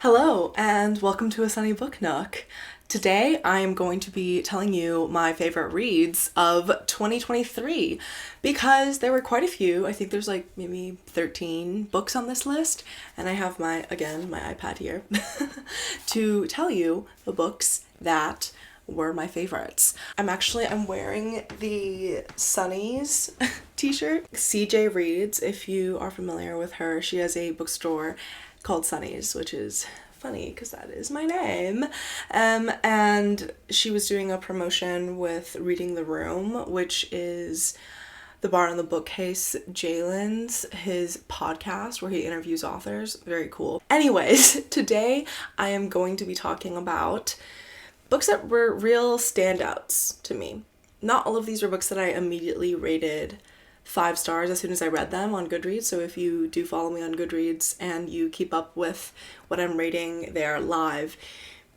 Hello, and welcome to A Sunny Book Nook. Today I am going to be telling you my favorite reads of 2023 because there were quite a few. I think there's like maybe 13 books on this list, and I have my iPad here to tell you the books that were my favorites. I'm wearing the Sunny's t-shirt. CJ Reads, if you are familiar with her, she has a bookstore called Sunny's, which is funny because that is my name. And she was doing a promotion with Reading the Room, which is the Bar on the Bookcase his podcast where he interviews authors. Very cool. Anyways, today I am going to be talking about books that were real standouts to me. Not all of these were books that I immediately rated 5 stars as soon as I read them on Goodreads. So if you do follow me on Goodreads and you keep up with what I'm rating there live,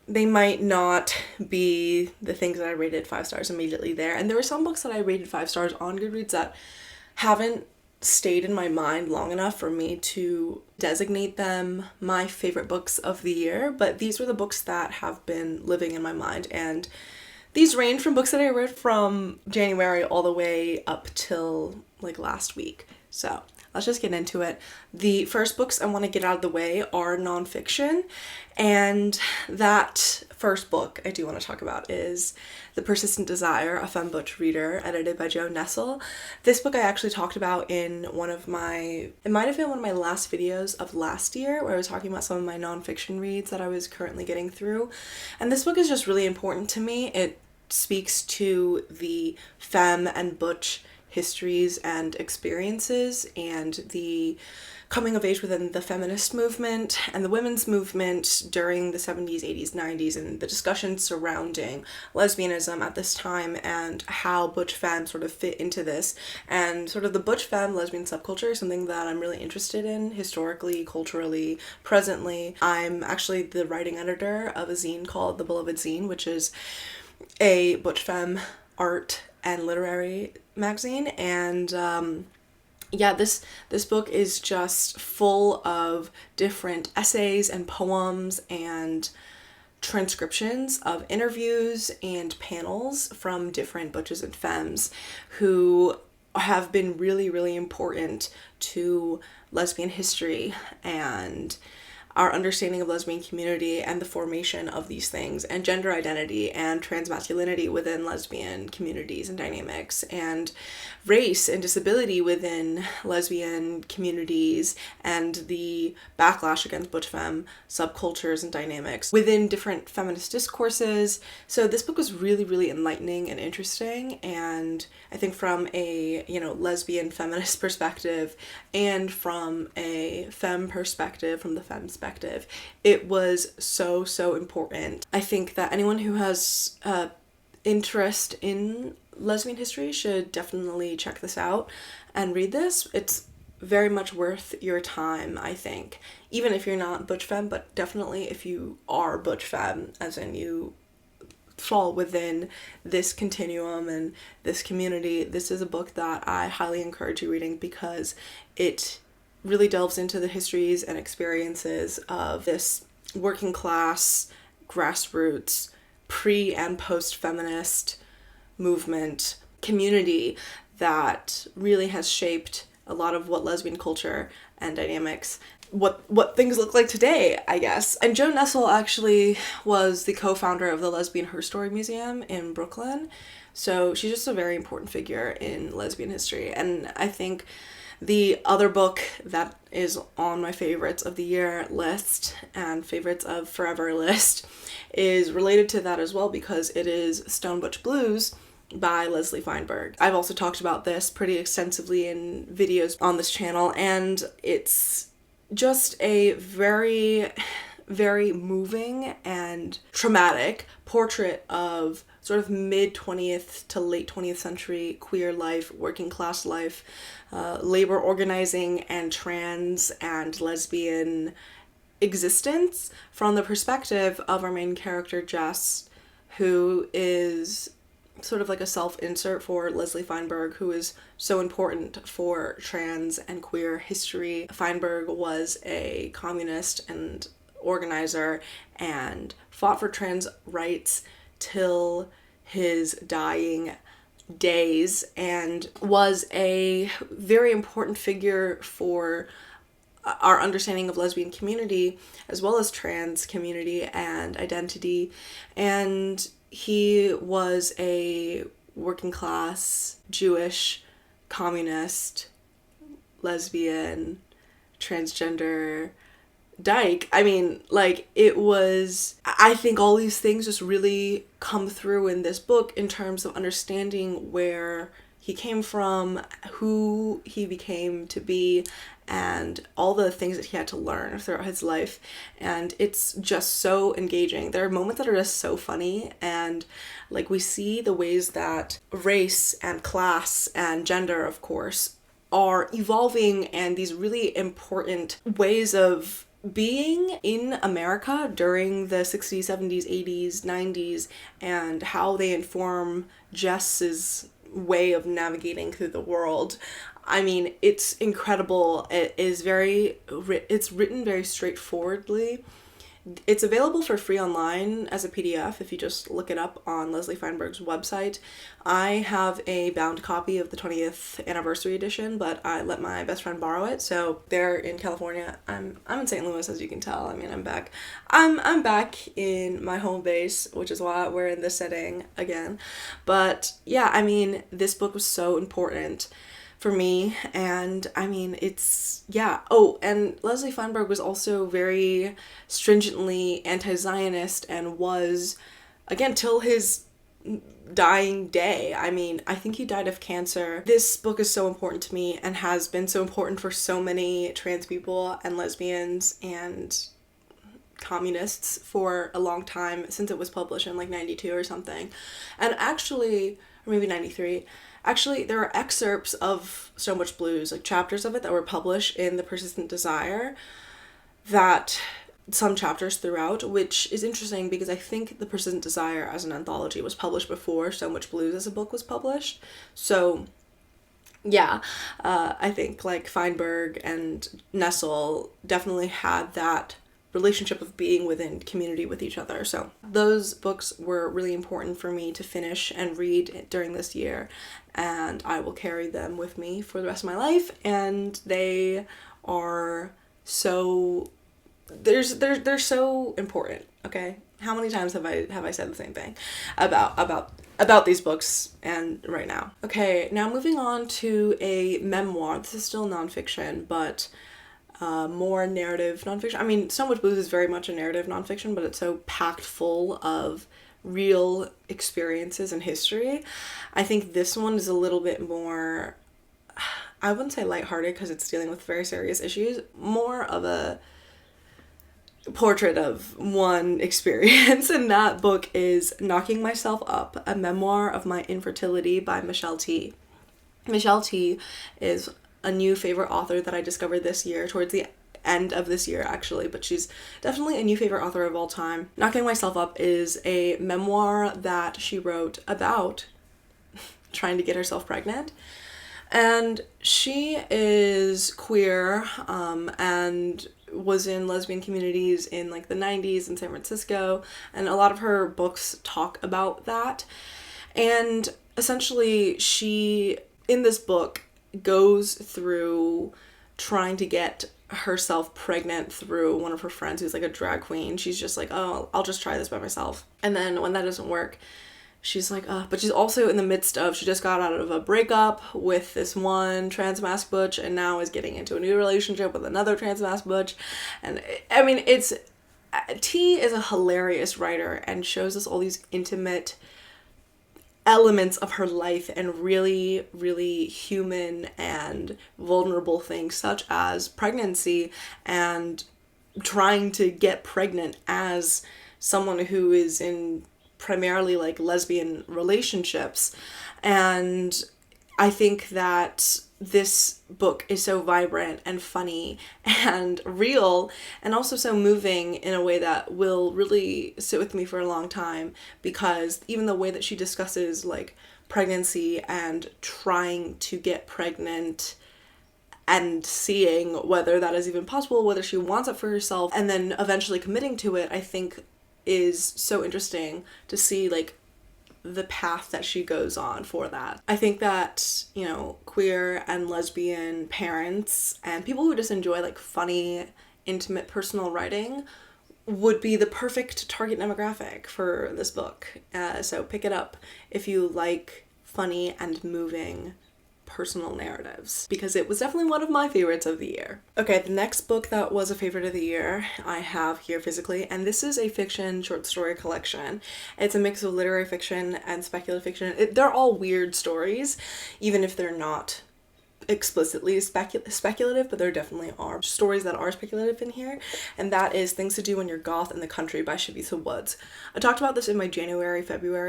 they might not be the things that I rated 5 stars immediately there. And there were some books that I rated 5 stars on Goodreads that haven't stayed in my mind long enough for me to designate them my favorite books of the year. But these were the books that have been living in my mind, and these range from books that I read from January all the way up till like last week. So let's just get into it. The first books I want to get out of the way are nonfiction, and that first book I do want to talk about is The Persistent Desire, a Femme-Butch Reader, edited by Joan Nestle. This book I actually talked about in it might have been one of my last videos of last year, where I was talking about some of my nonfiction reads that I was currently getting through. And this book is just really important to me. It speaks to the femme and butch histories and experiences and the coming of age within the feminist movement and the women's movement during the 70s, 80s, 90s, and the discussions surrounding lesbianism at this time and how butch femme sort of fit into this. And sort of the butch femme lesbian subculture is something that I'm really interested in historically, culturally, presently. I'm actually the writing editor of a zine called The Beloved Zine, which is a butch femme art and literary magazine. And this book is just full of different essays and poems and transcriptions of interviews and panels from different butches and femmes who have been really, really important to lesbian history and our understanding of lesbian community and the formation of these things, and gender identity and transmasculinity within lesbian communities and dynamics, and race and disability within lesbian communities, and the backlash against butch femme subcultures and dynamics within different feminist discourses. So this book was really, really enlightening and interesting, and I think from a lesbian feminist perspective and from a femme perspective, from the femme perspective, it was so important. I think that anyone who has interest in lesbian history should definitely check this out and read this. It's very much worth your time, I think. Even if you're not butch femme, but definitely if you are butch femme, as in you fall within this continuum and this community, this is a book that I highly encourage you reading because it really delves into the histories and experiences of this working class, grassroots, pre- and post-feminist movement community that really has shaped a lot of what lesbian culture and dynamics, what things look like today, I guess. And Joan Nestle actually was the co-founder of the Lesbian Her Story Museum in Brooklyn, so she's just a very important figure in lesbian history. And I think the other book that is on my favorites of the year list and favorites of forever list is related to that as well, because it is Stone Butch Blues by Leslie Feinberg. I've also talked about this pretty extensively in videos on this channel, and it's just a very, very moving and traumatic portrait of sort of mid-20th to late 20th century queer life, working class life, labor organizing, and trans and lesbian existence from the perspective of our main character, Jess, who is sort of like a self-insert for Leslie Feinberg, who is so important for trans and queer history. Feinberg was a communist and organizer and fought for trans rights till his dying days, and was a very important figure for our understanding of lesbian community as well as trans community and identity. And he was a working class Jewish communist lesbian transgender dyke. I mean, like, it was, I think all these things just really come through in this book in terms of understanding where he came from, who he became to be, and all the things that he had to learn throughout his life. And it's just so engaging. There are moments that are just so funny, and like, we see the ways that race and class and gender, of course, are evolving, and these really important ways of being in America during the 60s, 70s, 80s, 90s, and how they inform Jess's way of navigating through the world. I mean, it's incredible. It's written very straightforwardly. It's available for free online as a PDF if you just look it up on Leslie Feinberg's website. I have a bound copy of the 20th anniversary edition, but I let my best friend borrow it. So they're in California. I'm in St. Louis, as you can tell. I mean, I'm back. I'm back in my home base, which is why we're in this setting again. But yeah, I mean, this book was so important for me, and I mean, it's, yeah. Oh, and Leslie Feinberg was also very stringently anti-Zionist, and was, again, till his dying day. I mean, I think he died of cancer. This book is so important to me, and has been so important for so many trans people and lesbians and communists for a long time, since it was published in like 92 or something. And actually, or maybe 93, actually, there are excerpts of So Much Blues, like chapters of it that were published in The Persistent Desire, that some chapters throughout, which is interesting because I think The Persistent Desire as an anthology was published before So Much Blues as a book was published. So yeah, I think like Feinberg and Nestle definitely had that relationship of being within community with each other. So those books were really important for me to finish and read during this year, and I will carry them with me for the rest of my life. And they are so, they're so important. Okay, how many times have I said the same thing about these books and right now? Okay, now moving on to a memoir. This is still nonfiction, but more narrative nonfiction. I mean, So Much Blues is very much a narrative nonfiction, but it's so packed full of real experiences and history. I think this one is a little bit more, I wouldn't say lighthearted because it's dealing with very serious issues, more of a portrait of one experience. And that book is Knocking Myself Up, a memoir of my infertility by Michelle T. Michelle T is a new favorite author that I discovered this year, towards the end of this year actually, but she's definitely a new favorite author of all time. Knocking Myself Up is a memoir that she wrote about trying to get herself pregnant. And she is queer, and was in lesbian communities in like the 90s in San Francisco, and a lot of her books talk about that. And essentially she, in this book, goes through trying to get herself pregnant through one of her friends who's like a drag queen. She's just like, oh, I'll just try this by myself. And then when that doesn't work, she's like, but she's also in the midst of, she just got out of a breakup with this one trans masc butch, and now is getting into a new relationship with another trans masc butch. And I mean, T is a hilarious writer and shows us all these intimate elements of her life and really, really human and vulnerable things, such as pregnancy and trying to get pregnant as someone who is in primarily like lesbian relationships. And I think that this book is so vibrant and funny and real, and also so moving in a way that will really sit with me for a long time, because even the way that she discusses like pregnancy and trying to get pregnant and seeing whether that is even possible, whether she wants it for herself, and then eventually committing to it, I think is so interesting to see like the path that she goes on for that. I think that, you know, queer and lesbian parents and people who just enjoy like funny, intimate, personal writing would be the perfect target demographic for this book. So pick it up if you like funny and moving personal narratives, because it was definitely one of my favorites of the year. Okay, the next book that was a favorite of the year I have here physically, and this is a fiction short story collection. It's a mix of literary fiction and speculative fiction. They're all weird stories, even if they're not explicitly speculative, but there definitely are stories that are speculative in here, and that is Things to Do When You're Goth in the Country by Chavisa Woods. I talked about this in my January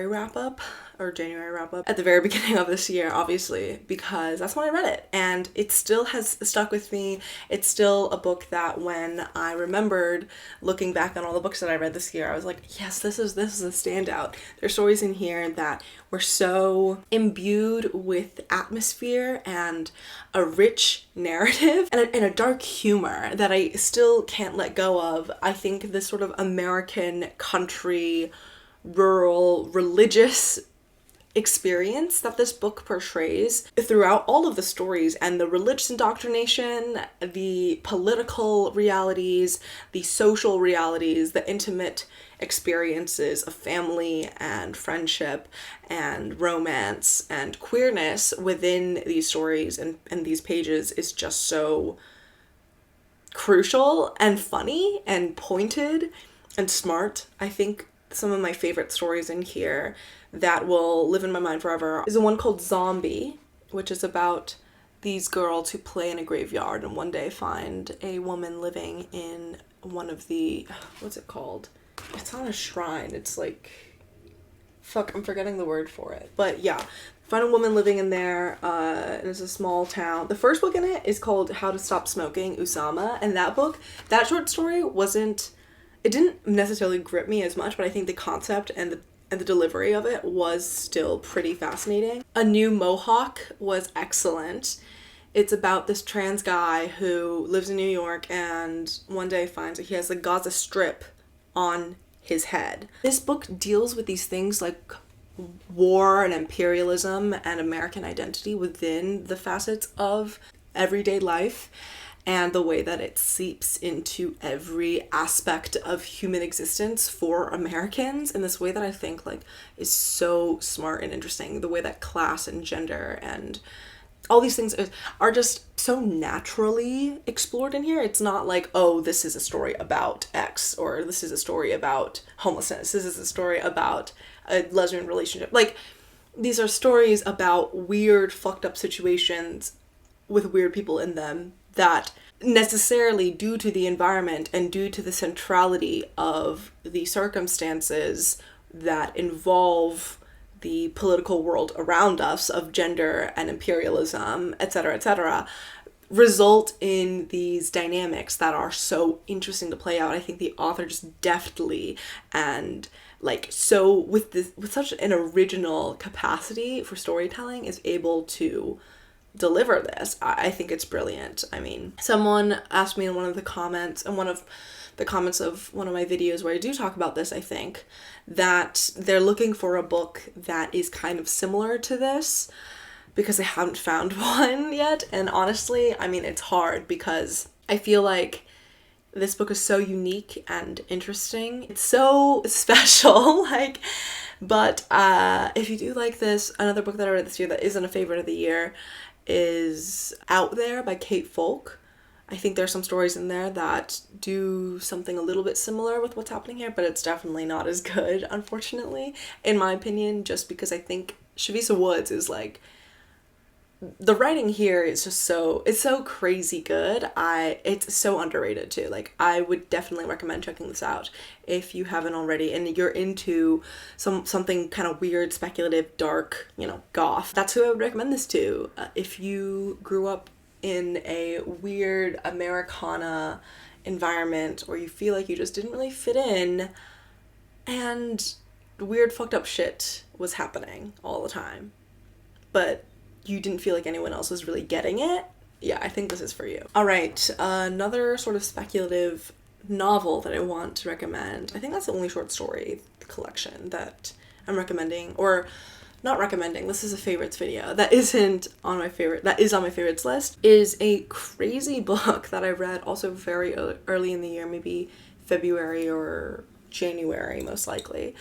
wrap up at the very beginning of this year, obviously, because that's when I read it, and it still has stuck with me. It's still a book that when I remembered looking back on all the books that I read this year, I was like, yes, this is a standout. There's stories in here that were so imbued with atmosphere and a rich narrative and a dark humor that I still can't let go of. I think this sort of American country, rural, religious experience that this book portrays throughout all of the stories, and the religious indoctrination, the political realities, the social realities, the intimate experiences of family and friendship and romance and queerness within these stories and these pages is just so crucial and funny and pointed and smart. I think some of my favorite stories in here that will live in my mind forever is the one called Zombie, which is about these girls who play in a graveyard and one day find a woman living in one of the, what's it called? It's not a shrine. It's like, fuck, I'm forgetting the word for it. But yeah, find a woman living in there, and it's a small town. The first book in it is called How to Stop Smoking, Usama, and that short story it didn't necessarily grip me as much, but I think the concept and the delivery of it was still pretty fascinating. A New Mohawk was excellent. It's about this trans guy who lives in New York and one day finds that he has a Gaza Strip on his head. This book deals with these things like war and imperialism and American identity within the facets of everyday life, and the way that it seeps into every aspect of human existence for Americans in this way that I think like is so smart and interesting. The way that class and gender and all these things are just so naturally explored in here. It's not like, oh, this is a story about X, or this is a story about homelessness, this is a story about a lesbian relationship. Like, these are stories about weird, fucked up situations with weird people in them that necessarily, due to the environment and due to the centrality of the circumstances that involve the political world around us of gender and imperialism, etc., result in these dynamics that are so interesting to play out. I think the author just deftly and like so with such an original capacity for storytelling is able to deliver this. I think it's brilliant. I mean, someone asked me in one of the comments, and one of the comments of one of my videos where I do talk about this, I think, that they're looking for a book that is kind of similar to this because they haven't found one yet. And honestly, I mean, it's hard because I feel like this book is so unique and interesting. It's so special, but if you do like this, another book that I read this year that isn't a favorite of the year is Out There by Kate Folk. I think there's some stories in there that do something a little bit similar with what's happening here, but it's definitely not as good, unfortunately, in my opinion, just because I think Chavisa Woods is like, the writing here is just it's so crazy good. It's so underrated too. Like, I would definitely recommend checking this out if you haven't already and you're into something kind of weird, speculative, dark, goth. That's who I would recommend this to. If you grew up in a weird Americana environment or you feel like you just didn't really fit in and weird fucked up shit was happening all the time, but you didn't feel like anyone else was really getting it, yeah, I think this is for you. All right, another sort of speculative novel that I want to recommend. I think that's the only short story collection that I'm recommending, or not recommending. This is a favorites video that is on my favorites list. Is a crazy book that I read also very early in the year, maybe February or January most likely,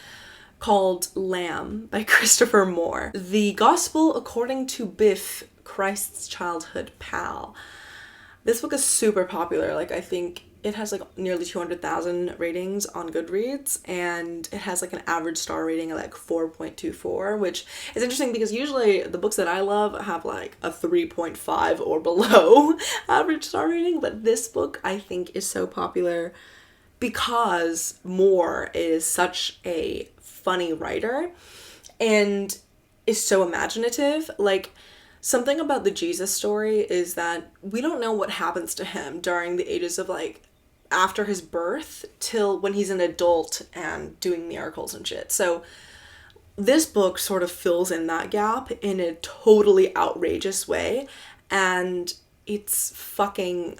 called Lamb by Christopher Moore. The Gospel According to Biff, Christ's Childhood Pal. This book is super popular. Like, I think it has like nearly 200,000 ratings on Goodreads, and it has like an average star rating of like 4.24, which is interesting because usually the books that I love have like a 3.5 or below average star rating, but this book I think is so popular because Moore is such a funny writer and is so imaginative. Like, something about the Jesus story is that we don't know what happens to him during the ages of like after his birth till when he's an adult and doing miracles and shit. So this book sort of fills in that gap in a totally outrageous way, and it's fucking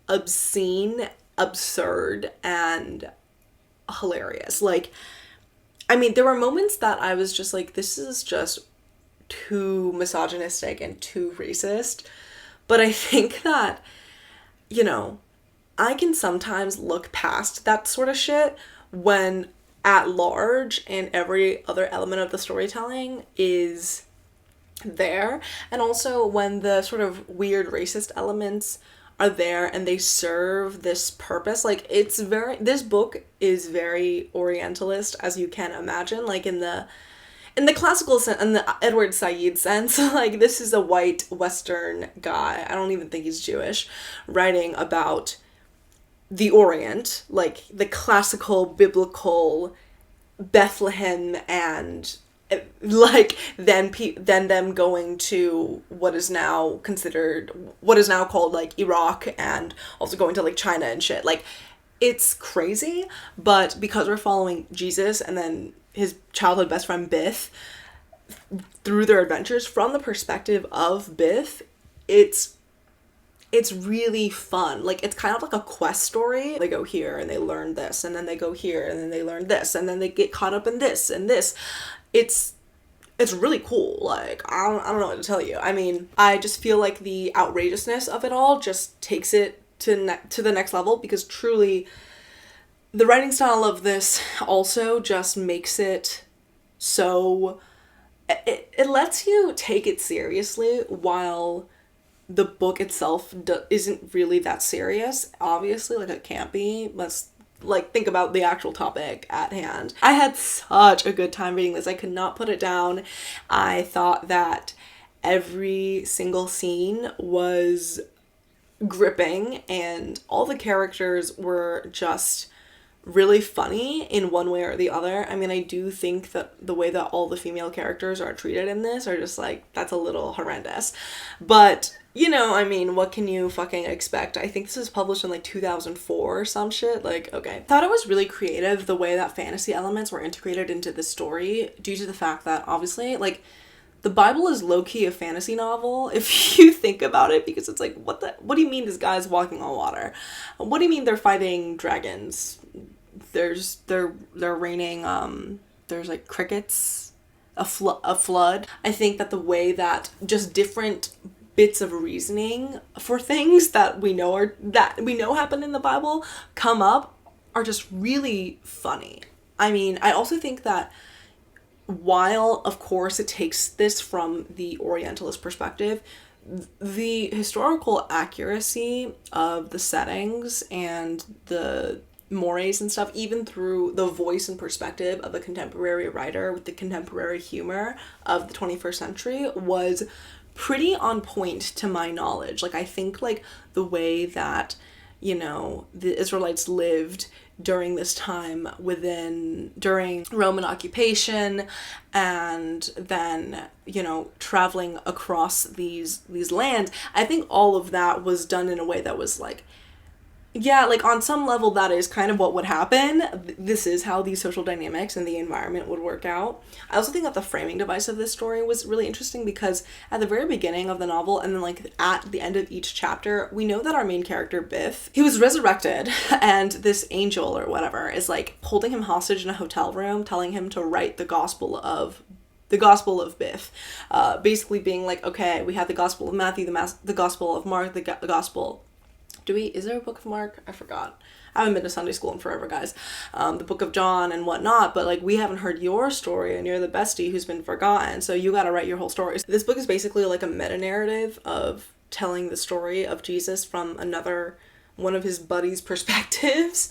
obscene, absurd, and hilarious. Like, I mean, there were moments that I was just like, this is just too misogynistic and too racist, but I think that, you know, I can sometimes look past that sort of shit when at large and every other element of the storytelling is there, and also when the sort of weird racist elements are there and they serve this purpose. Like, this book is very Orientalist, as you can imagine, like in the classical sense, in the Edward Said sense. Like, this is a white Western guy, I don't even think he's Jewish, writing about the Orient, like the classical biblical Bethlehem, and like then them going to what is now called like Iraq, and also going to like China and shit. Like, it's crazy, but because we're following Jesus and then his childhood best friend Biff through their adventures from the perspective of Biff, it's really fun. Like, it's kind of like a quest story. They go here and they learn this, and then they go here and then they learn this, and then they get caught up in this and this. It's really cool. Like, I don't know what to tell you. I mean, I just feel like the outrageousness of it all just takes it to the next level, because truly the writing style of this also just makes it so it lets you take it seriously while the book itself isn't really that serious. Obviously, like, it can't be. Let's like think about the actual topic at hand. I had such a good time reading this. I could not put it down. I thought that every single scene was gripping, and all the characters were just really funny in one way or the other. I mean, I do think that the way that all the female characters are treated in this are just like, that's a little horrendous. But, you know, I mean, what can you fucking expect? I think this was published in like 2004 or some shit. Like, okay. Thought it was really creative the way that fantasy elements were integrated into the story, due to the fact that obviously, like, the Bible is low-key a fantasy novel if you think about it, because it's like, what do you mean this guy's walking on water? What do you mean they're fighting dragons? They're raining, there's like crickets, a flood. I think that the way that just different bits of reasoning for things that we know happen in the Bible come up are just really funny. I mean, I also think that while, of course, it takes this from the Orientalist perspective, the historical accuracy of the settings and the mores and stuff, even through the voice and perspective of a contemporary writer with the contemporary humor of the 21st century, was pretty on point to my knowledge. Like, I think, like, the way that, you know, the Israelites lived during this time during Roman occupation, and then, you know, traveling across these lands, I think all of that was done in a way that was like Yeah, like on some level, that is kind of what would happen. This is how these social dynamics and the environment would work out. I also think that the framing device of this story was really interesting because at the very beginning of the novel and then like at the end of each chapter, we know that our main character, Biff, he was resurrected and this angel or whatever is like holding him hostage in a hotel room, telling him to write the Gospel of Biff, basically being like, okay, we have the Gospel of Matthew, the Gospel of Mark, the Gospel. Is there a book of Mark? I forgot. I haven't been to Sunday school in forever, guys. The book of John and whatnot, but like we haven't heard your story and you're the bestie who's been forgotten, so you gotta write your whole story. So this book is basically like a meta-narrative of telling the story of Jesus from one of his buddies' perspectives.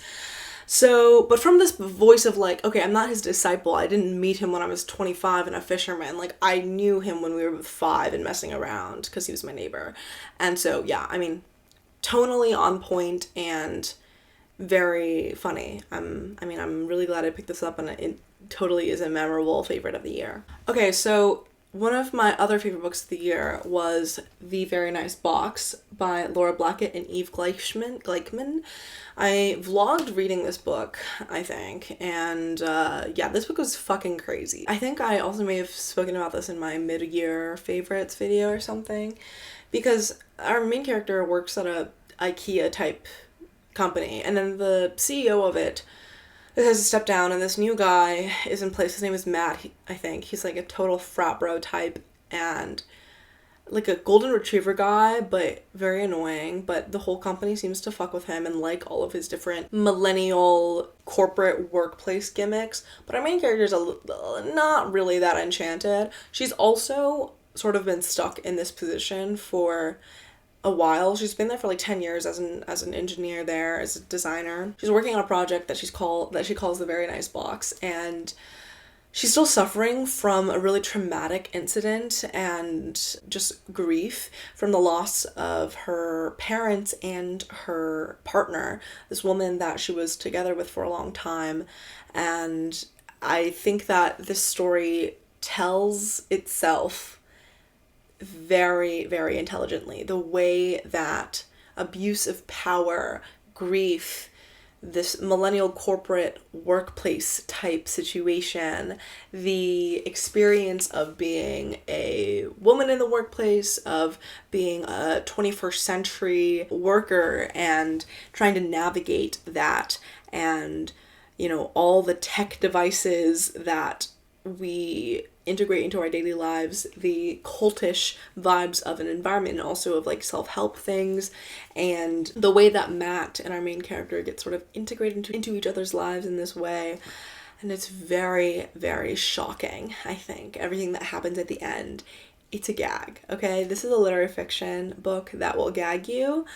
So, but from this voice of like, okay, I'm not his disciple. I didn't meet him when I was 25 and a fisherman. Like, I knew him when we were 5 and messing around because he was my neighbor. And so, yeah, I mean, tonally on point and very funny. I'm really glad I picked this up and it totally is a memorable favorite of the year. Okay, so one of my other favorite books of the year was The Very Nice Box by Laura Blackett and Eve Gleichman. I vlogged reading this book, I think, and yeah, this book was fucking crazy. I think I also may have spoken about this in my mid-year favorites video or something, because our main character works at a IKEA type company, and then the CEO of it has to step down, and this new guy is in place. His name is Matt, I think. He's like a total frat bro type and like a golden retriever guy, but very annoying. But the whole company seems to fuck with him and like all of his different millennial corporate workplace gimmicks. But our main character is not really that enchanted. She's also sort of been stuck in this position for a while. She's been there for like 10 years as an engineer there, as a designer. She's working on a project that she calls The Very Nice Box, and she's still suffering from a really traumatic incident and just grief from the loss of her parents and her partner, this woman that she was together with for a long time. And I think that this story tells itself very, very intelligently. The way that abuse of power, grief, this millennial corporate workplace type situation, the experience of being a woman in the workplace, of being a 21st century worker and trying to navigate that, and, you know, all the tech devices that we integrate into our daily lives, the cultish vibes of an environment, and also of like self-help things, and the way that Matt and our main character get sort of integrated into each other's lives in this way. And it's very, very shocking, I think. Everything that happens at the end, it's a gag, okay? This is a literary fiction book that will gag you.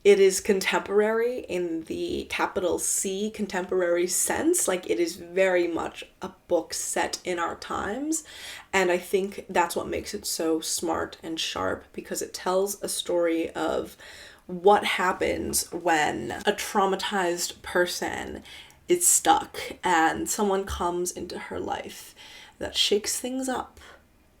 It is contemporary in the capital C contemporary sense. Like, it is very much a book set in our times. And I think that's what makes it so smart and sharp, because it tells a story of what happens when a traumatized person is stuck and someone comes into her life that shakes things up,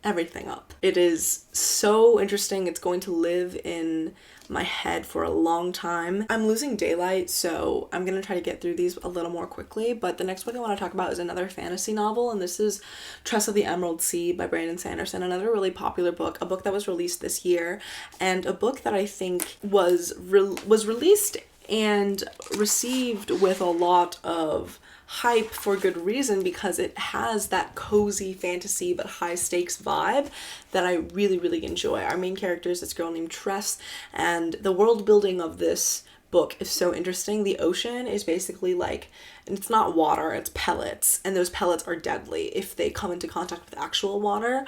everything up. It is so interesting. It's going to live in my head for a long time. I'm losing daylight, so I'm gonna try to get through these a little more quickly, but the next book I want to talk about is another fantasy novel, and this is Tress of the Emerald Sea by Brandon Sanderson, another really popular book, a book that was released this year, and a book that I think was released and received with a lot of hype for good reason, because it has that cozy fantasy but high stakes vibe that I really, really enjoy. Our main character is this girl named Tress, and the world building of this book is so interesting. The ocean is basically like, and it's not water, it's pellets, and those pellets are deadly if they come into contact with actual water,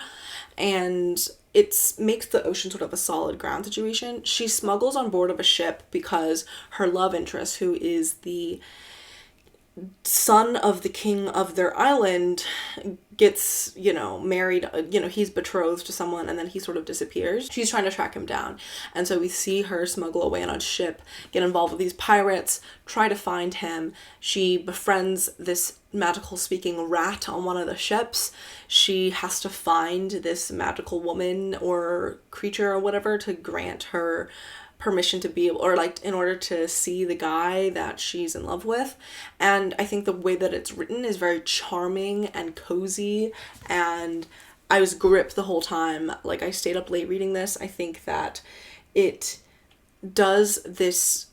and it makes the ocean sort of a solid ground situation. She smuggles on board of a ship because her love interest, who is the son of the king of their island, gets, married, he's betrothed to someone, and then he sort of disappears. She's trying to track him down, and so we see her smuggle away on a ship, get involved with these pirates, try to find him. She befriends this magical speaking rat on one of the ships. She has to find this magical woman or creature or whatever to grant her permission to be able, or like in order to see the guy that she's in love with. And I think the way that it's written is very charming and cozy, and I was gripped the whole time. Like, I stayed up late reading this. I think that it does this,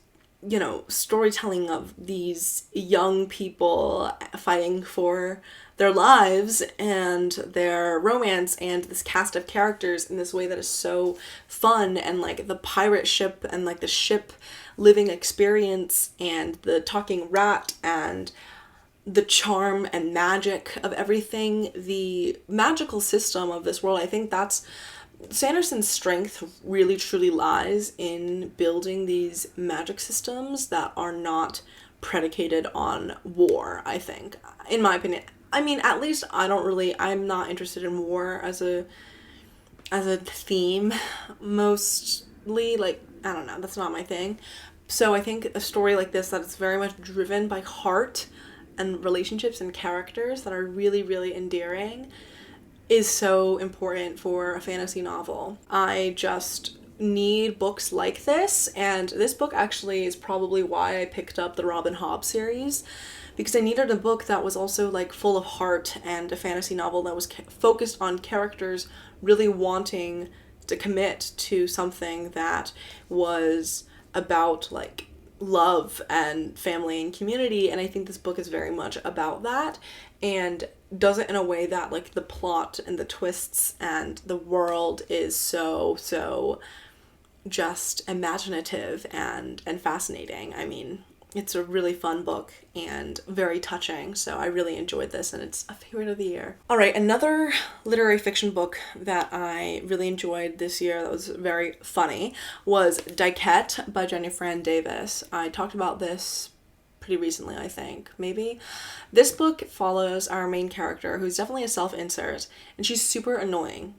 you know, storytelling of these young people fighting for their lives and their romance and this cast of characters in this way that is so fun, and like the pirate ship and like the ship living experience and the talking rat and the charm and magic of everything, the magical system of this world. I think that's Sanderson's strength really truly lies in building these magic systems that are not predicated on war, I think, in my opinion. I mean, at least I'm not interested in war as a theme, mostly. Like, I don't know, that's not my thing. So I think a story like this, that is very much driven by heart and relationships and characters that are really, really endearing, is so important for a fantasy novel. I just need books like this, and this book actually is probably why I picked up the Robin Hobb series, because I needed a book that was also like full of heart, and a fantasy novel that was focused on characters really wanting to commit to something that was about like love and family and community. And I think this book is very much about that, and does it in a way that like the plot and the twists and the world is so just imaginative and fascinating. I mean, it's a really fun book and very touching, so I really enjoyed this, and it's a favorite of the year. All right, another literary fiction book that I really enjoyed this year that was very funny was Dykette by Jenny Fran Davis. I talked about this pretty recently, I think, maybe. This book follows our main character, who's definitely a self-insert, and she's super annoying.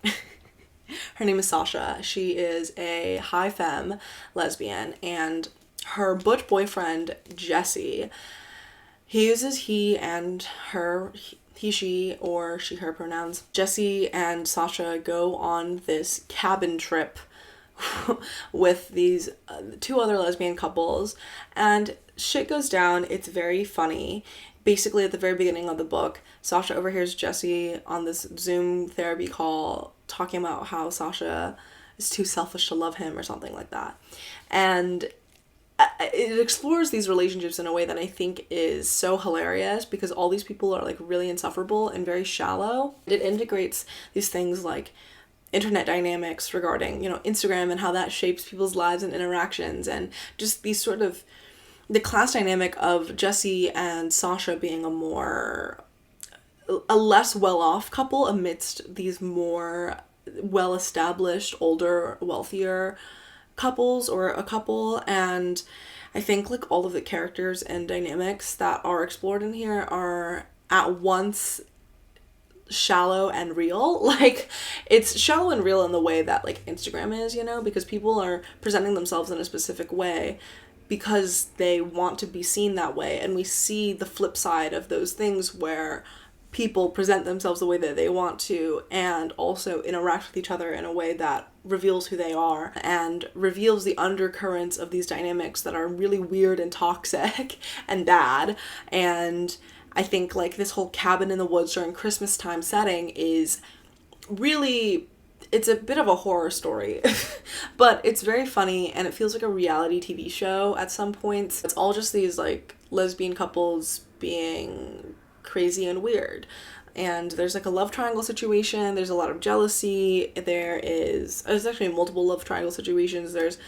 Her name is Sasha. She is a high femme lesbian, and her butch boyfriend, Jesse, he uses he and her, he, she, or she, her pronouns. Jesse and Sasha go on this cabin trip with these two other lesbian couples, and shit goes down. It's very funny. Basically, at the very beginning of the book, Sasha overhears Jesse on this Zoom therapy call talking about how Sasha is too selfish to love him or something like that. And it explores these relationships in a way that I think is so hilarious, because all these people are like really insufferable and very shallow. It integrates these things like internet dynamics regarding, you know, Instagram and how that shapes people's lives and interactions, and just these sort of the class dynamic of Jesse and Sasha being a less well-off couple amidst these more well-established, older, wealthier couples, or a couple. And I think like all of the characters and dynamics that are explored in here are at once shallow and real. Like, it's shallow and real in the way that like Instagram is, you know, because people are presenting themselves in a specific way because they want to be seen that way, and we see the flip side of those things where people present themselves the way that they want to, and also interact with each other in a way that reveals who they are and reveals the undercurrents of these dynamics that are really weird and toxic and bad. And I think like this whole cabin in the woods during Christmas time setting is really, it's a bit of a horror story, but it's very funny, and it feels like a reality TV show at some points. It's all just these like lesbian couples being crazy and weird, and there's like a love triangle situation. There's a lot of jealousy. There's actually multiple love triangle situations. There's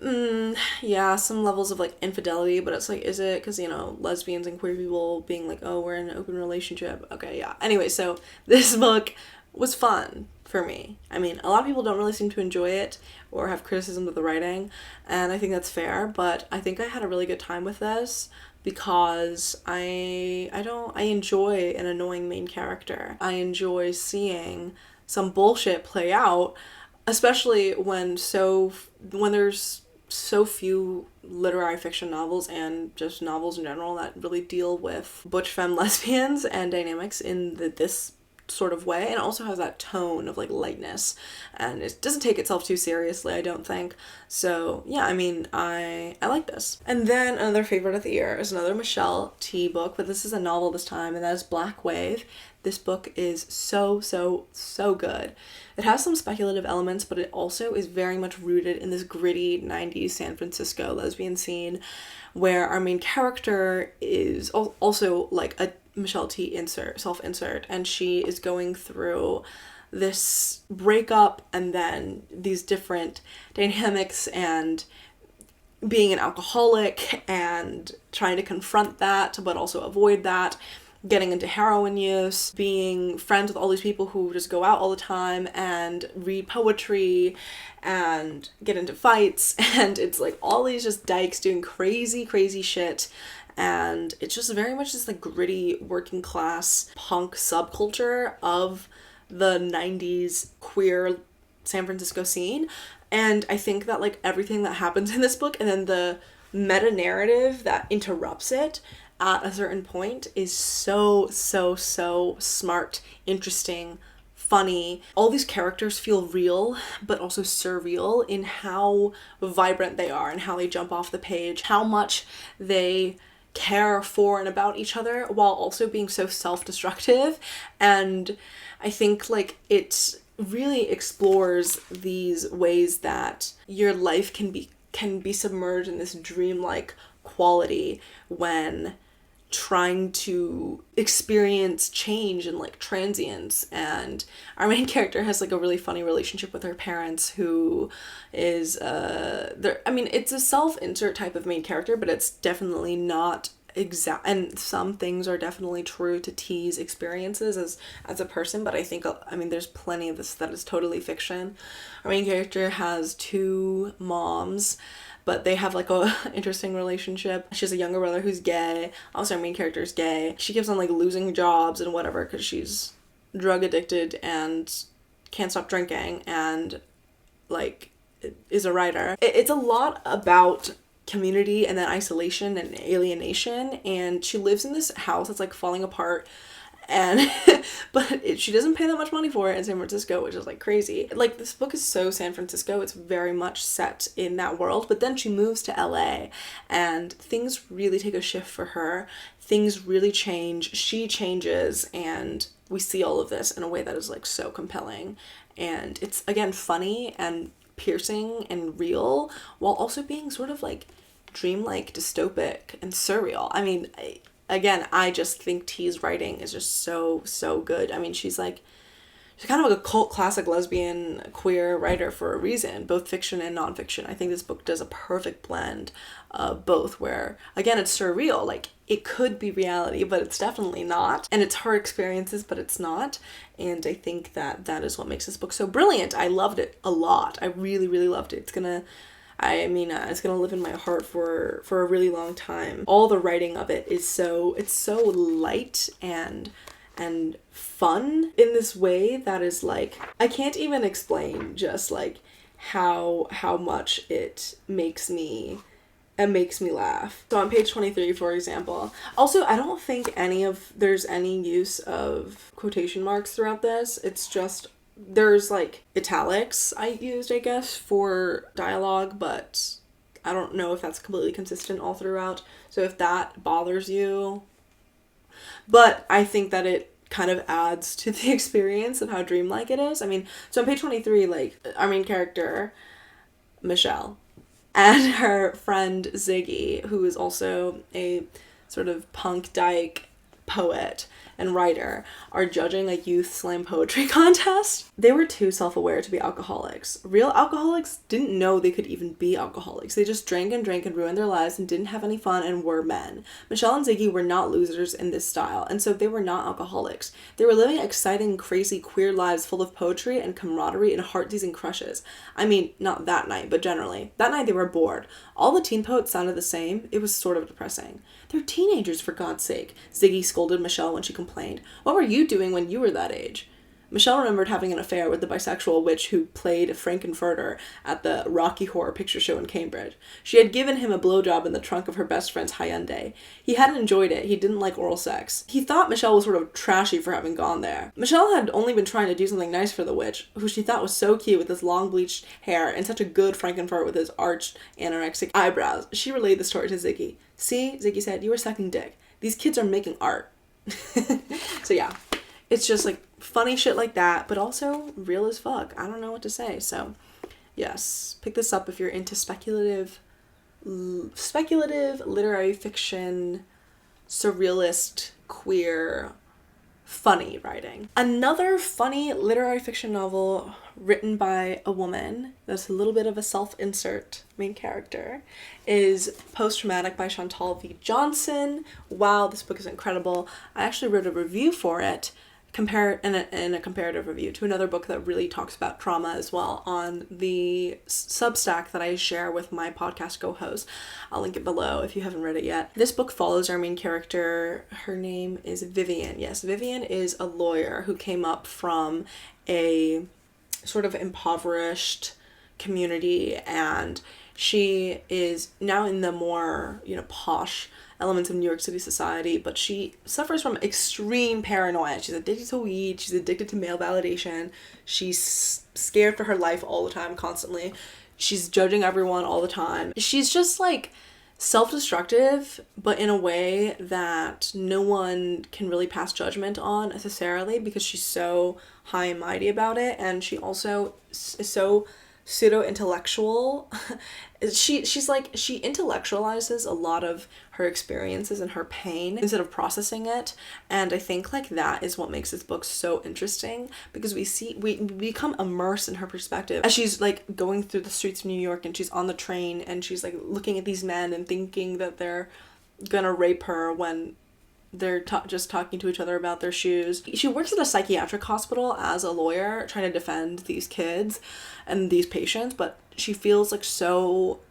some levels of like infidelity, but it's like, is it? Because, you know, lesbians and queer people being like, oh, we're in an open relationship. Okay, yeah. Anyway, so this book was fun for me. I mean, a lot of people don't really seem to enjoy it or have criticism of the writing, and I think that's fair, but I think I had a really good time with this because I enjoy an annoying main character. I enjoy seeing some bullshit play out, especially when there's so few literary fiction novels and just novels in general that really deal with butch femme lesbians and dynamics in this sort of way, and it also has that tone of like lightness, and it doesn't take itself too seriously, I don't think. So yeah, I mean, I like this. And then another favorite of the year is another Michelle T book, but this is a novel this time, and that is Black Wave. This book is so good. It has some speculative elements, but it also is very much rooted in this gritty 90s San Francisco lesbian scene, where our main character is also like a Michelle T self-insert, and she is going through this breakup and then these different dynamics and being an alcoholic and trying to confront that but also avoid that, getting into heroin use, being friends with all these people who just go out all the time and read poetry and get into fights, and it's like all these just dykes doing crazy shit, and it's just very much this like gritty working class punk subculture of the 90s queer San Francisco scene. And I think that like everything that happens in this book and then the meta narrative that interrupts it at a certain point is so smart, interesting, funny. All these characters feel real, but also surreal in how vibrant they are and how they jump off the page, how much they care for and about each other while also being so self-destructive. And I think like it really explores these ways that your life can be submerged in this dreamlike quality when trying to experience change and like transience. And our main character has like a really funny relationship with her parents, who is it's a self-insert type of main character, but it's definitely not exact, and some things are definitely true to T's experiences as a person, but I think there's plenty of this that is totally fiction. Our main character has 2 moms, but they have like a interesting relationship. She has a younger brother who's gay. Also, our main character is gay. She keeps on like losing jobs and whatever because she's drug addicted and can't stop drinking, and like is a writer. It's a lot about community and then isolation and alienation, and she lives in this house that's like falling apart, and she doesn't pay that much money for it in San Francisco, which is like crazy. Like, this book is so San Francisco, it's very much set in that world, but then she moves to LA and things really take a shift for her. Things really change, she changes, and we see all of this in a way that is like so compelling. And it's again funny and piercing and real while also being sort of like dreamlike, dystopic, and surreal. I mean, I just think T's writing is just so good. I mean, she's kind of like a cult classic lesbian queer writer for a reason, both fiction and nonfiction. I think this book does a perfect blend of both, where again it's surreal, like it could be reality but it's definitely not, and it's her experiences but it's not. And I think that is what makes this book so brilliant. I loved it a lot. I really loved it. It's gonna live in my heart for a really long time. All the writing of it is so light and fun in this way that is like, I can't even explain just like how much it makes me laugh. So on page 23, for example, also I don't think there's any use of quotation marks throughout this. It's just there's like italics I used, I guess, for dialogue, but I don't know if that's completely consistent all throughout. So if that bothers you, but I think that it kind of adds to the experience of how dreamlike it is. I mean, so on page 23, like our main character, Michelle, and her friend Ziggy, who is also a sort of punk dyke poet and writer, are judging a youth slam poetry contest. They were too self-aware to be alcoholics. Real alcoholics didn't know they could even be alcoholics. They just drank and ruined their lives and didn't have any fun and were men. Michelle and Ziggy were not losers in this style, and so they were not alcoholics. They were living exciting, crazy, queer lives full of poetry and camaraderie and heart-seizing crushes. I mean, not that night, but generally. That night they were bored. All the teen poets sounded the same. It was sort of depressing. They're teenagers, for God's sake, Ziggy scolded Michelle when she complained. What were you doing when you were that age? Michelle remembered having an affair with the bisexual witch who played Frankenfurter at the Rocky Horror Picture Show in Cambridge. She had given him a blowjob in the trunk of her best friend's Hyundai. He hadn't enjoyed it. He didn't like oral sex. He thought Michelle was sort of trashy for having gone there. Michelle had only been trying to do something nice for the witch, who she thought was so cute with his long bleached hair and such a good Frankenfurter with his arched anorexic eyebrows. She relayed the story to Ziggy. See, Ziggy said, you were sucking dick. These kids are making art. So yeah, it's just like funny shit like that, but also real as fuck. I don't know what to say. So yes, pick this up if you're into speculative literary fiction, surrealist, queer, funny writing. Another funny literary fiction novel written by a woman that's a little bit of a self-insert main character is Post-Traumatic by Chantal V. Johnson. Wow, this book is incredible. I actually wrote a review for it, in a comparative review to another book that really talks about trauma as well on the Substack that I share with my podcast co-host. I'll link it below if you haven't read it yet. This book follows our main character. Her name is Vivian. Yes, Vivian is a lawyer who came up from a sort of impoverished community, and she is now in the more, posh elements of New York City society, but she suffers from extreme paranoia. She's addicted to weed, she's addicted to male validation, she's scared for her life all the time, constantly. She's judging everyone all the time. She's just like self-destructive, but in a way that no one can really pass judgment on necessarily, because she's so high and mighty about it, and she also is so pseudo-intellectual. She intellectualizes a lot of her experiences and her pain instead of processing it, and I think like that is what makes this book so interesting, because we become immersed in her perspective as she's like going through the streets of New York, and she's on the train, and she's like looking at these men and thinking that they're gonna rape her when they're just talking to each other about their shoes. She works at a psychiatric hospital as a lawyer trying to defend these kids and these patients, but she feels like so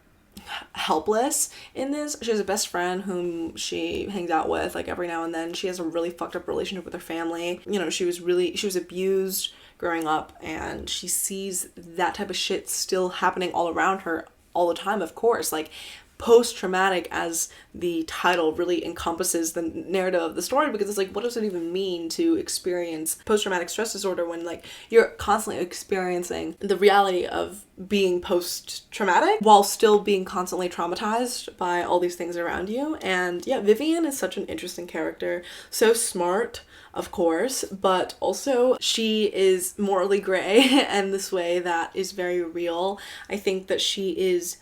helpless in this. She has a best friend whom she hangs out with like every now and then. She has a really fucked up relationship with her family. She was abused growing up, and she sees that type of shit still happening all around her all the time, of course. Like, post-traumatic as the title really encompasses the narrative of the story, because it's like, what does it even mean to experience post-traumatic stress disorder when like you're constantly experiencing the reality of being post-traumatic while still being constantly traumatized by all these things around you. And yeah, Vivian is such an interesting character, so smart, of course, but also she is morally gray in this way that is very real. I think that she is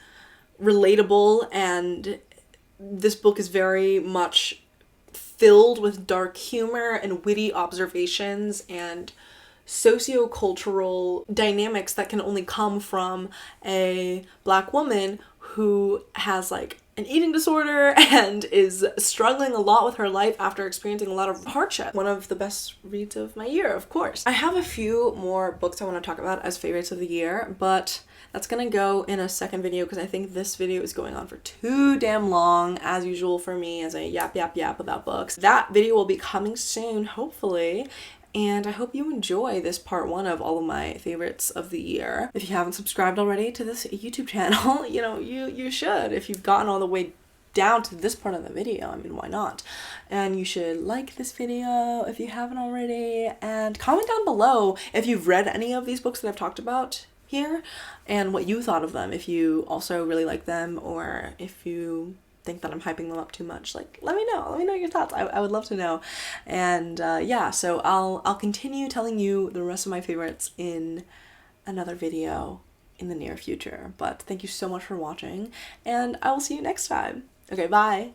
relatable, and this book is very much filled with dark humor and witty observations and sociocultural dynamics that can only come from a Black woman who has like an eating disorder and is struggling a lot with her life after experiencing a lot of hardship. One of the best reads of my year, of course. I have a few more books I want to talk about as favorites of the year, but that's gonna go in a second video because I think this video is going on for too damn long, as usual for me, as I yap about books. That video will be coming soon, hopefully. And I hope you enjoy this part one of all of my favorites of the year. If you haven't subscribed already to this YouTube channel, you should. If you've gotten all the way down to this part of the video, I mean, why not? And you should like this video if you haven't already, and comment down below if you've read any of these books that I've talked about here and what you thought of them, if you also really like them, or if you think that I'm hyping them up too much. Like, let me know your thoughts. I would love to know. And yeah, so I'll continue telling you the rest of my favorites in another video in the near future. But thank you so much for watching, and I will see you next time. Okay, bye.